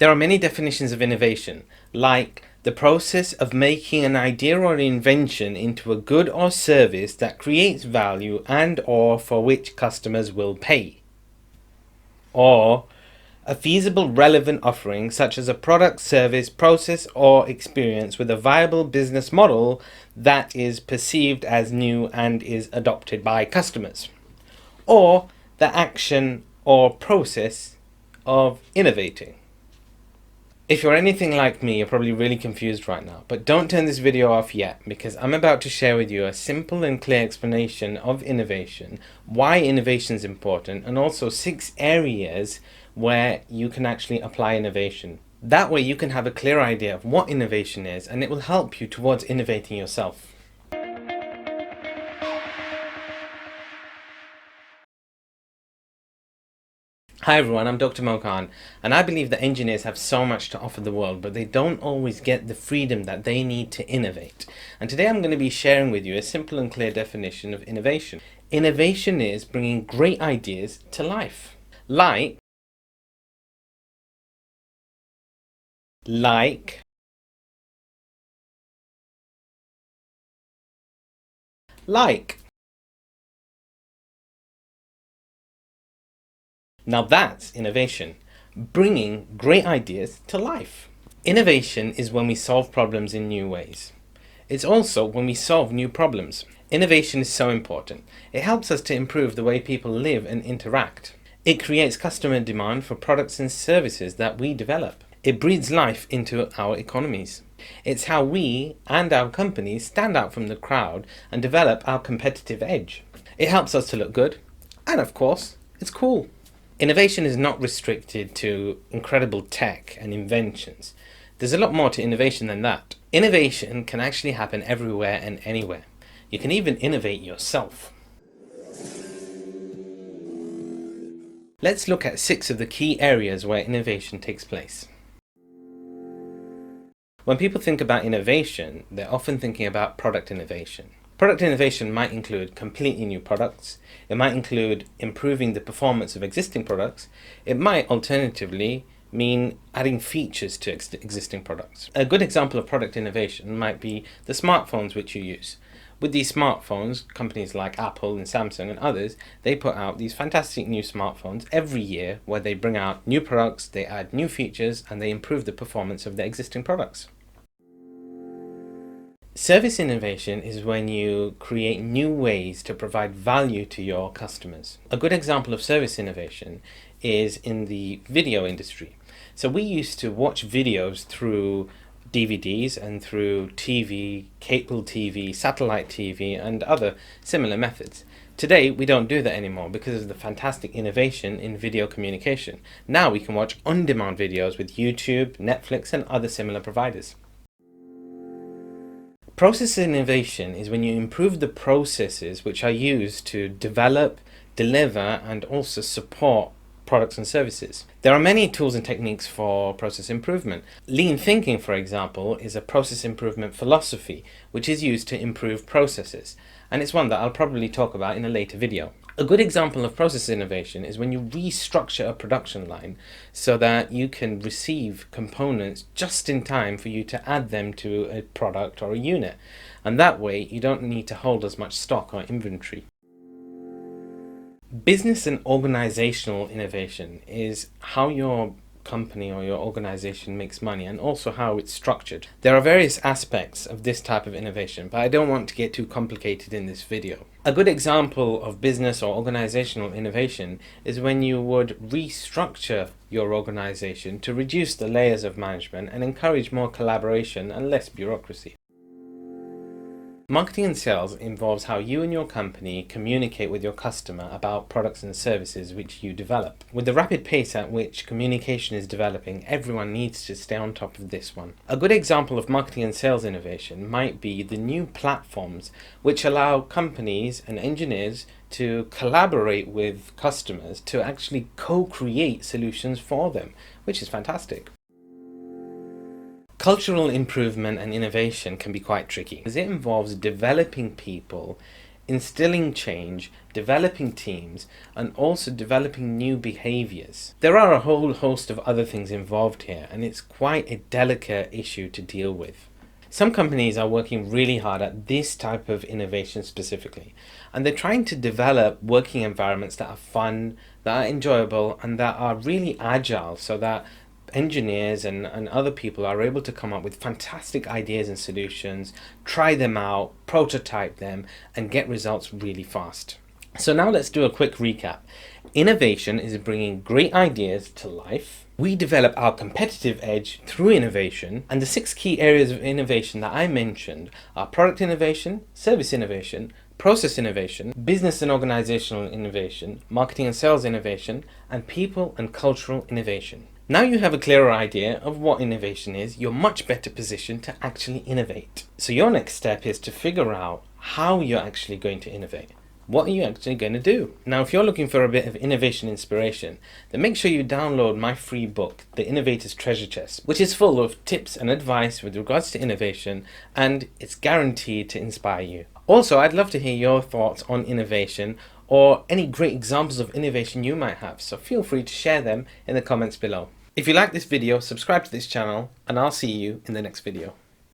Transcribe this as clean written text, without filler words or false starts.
There are many definitions of innovation, like the process of making an idea or invention into a good or service that creates value and or for which customers will pay. Or a feasible relevant offering such as a product, service, process or experience with a viable business model that is perceived as new and is adopted by customers. Or the action or process of innovating. If you're anything like me, you're probably really confused right now, but don't turn this video off yet, because I'm about to share with you a simple and clear explanation of innovation, why innovation is important, and also 6 areas where you can actually apply innovation. That way you can have a clear idea of what innovation is, and it will help you towards innovating yourself. Hi everyone, I'm Dr. Mo Khan, and I believe that engineers have so much to offer the world, but they don't always get the freedom that they need to innovate. And today I'm going to be sharing with you a simple and clear definition of innovation. Innovation is bringing great ideas to life. Like Now that's innovation, bringing great ideas to life. Innovation is when we solve problems in new ways. It's also when we solve new problems. Innovation is so important. It helps us to improve the way people live and interact. It creates customer demand for products and services that we develop. It breathes life into our economies. It's how we and our companies stand out from the crowd and develop our competitive edge. It helps us to look good, and of course, it's cool. Innovation is not restricted to incredible tech and inventions. There's a lot more to innovation than that. Innovation can actually happen everywhere and anywhere. You can even innovate yourself. Let's look at 6 of the key areas where innovation takes place. When people think about innovation, they're often thinking about product innovation. Product innovation might include completely new products. It might include improving the performance of existing products. It might alternatively mean adding features to existing products. A good example of product innovation might be the smartphones which you use. With these smartphones, companies like Apple and Samsung and others, they put out these fantastic new smartphones every year where they bring out new products, they add new features, and they improve the performance of their existing products. Service innovation is when you create new ways to provide value to your customers. A good example of service innovation is in the video industry. So we used to watch videos through DVDs and through TV, cable TV, satellite TV, and other similar methods. Today, we don't do that anymore because of the fantastic innovation in video communication. Now we can watch on-demand videos with YouTube, Netflix, and other similar providers. Process innovation is when you improve the processes which are used to develop, deliver, and also support products and services. There are many tools and techniques for process improvement. Lean thinking, for example, is a process improvement philosophy which is used to improve processes, and it's one that I'll probably talk about in a later video. A good example of process innovation is when you restructure a production line so that you can receive components just in time for you to add them to a product or a unit, and that way you don't need to hold as much stock or inventory. Business and organizational innovation is how your company or your organization makes money, and also how it's structured. There are various aspects of this type of innovation, but I don't want to get too complicated in this video. A good example of business or organizational innovation is when you would restructure your organization to reduce the layers of management and encourage more collaboration and less bureaucracy. Marketing and sales involves how you and your company communicate with your customer about products and services which you develop. With the rapid pace at which communication is developing, everyone needs to stay on top of this one. A good example of marketing and sales innovation might be the new platforms which allow companies and engineers to collaborate with customers to actually co-create solutions for them, which is fantastic. Cultural improvement and innovation can be quite tricky, as it involves developing people instilling change, developing teams, and also developing new behaviors. There are a whole host of other things involved here, and it's quite a delicate issue to deal with. Some companies are working really hard at this type of innovation specifically, and they're trying to develop working environments that are fun, that are enjoyable, and that are really agile, so that engineers and other people are able to come up with fantastic ideas and solutions, try them out, prototype them, and get results really fast. So now let's do a quick recap. Innovation is bringing great ideas to life. We develop our competitive edge through innovation, and the 6 key areas of innovation that I mentioned are product innovation, service innovation, process innovation, business and organizational innovation, marketing and sales innovation, and people and cultural innovation. Now you have a clearer idea of what innovation is, you're much better positioned to actually innovate. So your next step is to figure out how you're actually going to innovate. What are you actually going to do? Now, if you're looking for a bit of innovation inspiration, then make sure you download my free book, The Innovator's Treasure Chest, which is full of tips and advice with regards to innovation, and it's guaranteed to inspire you. Also, I'd love to hear your thoughts on innovation or any great examples of innovation you might have, so feel free to share them in the comments below. If you like this video, subscribe to this channel, and I'll see you in the next video.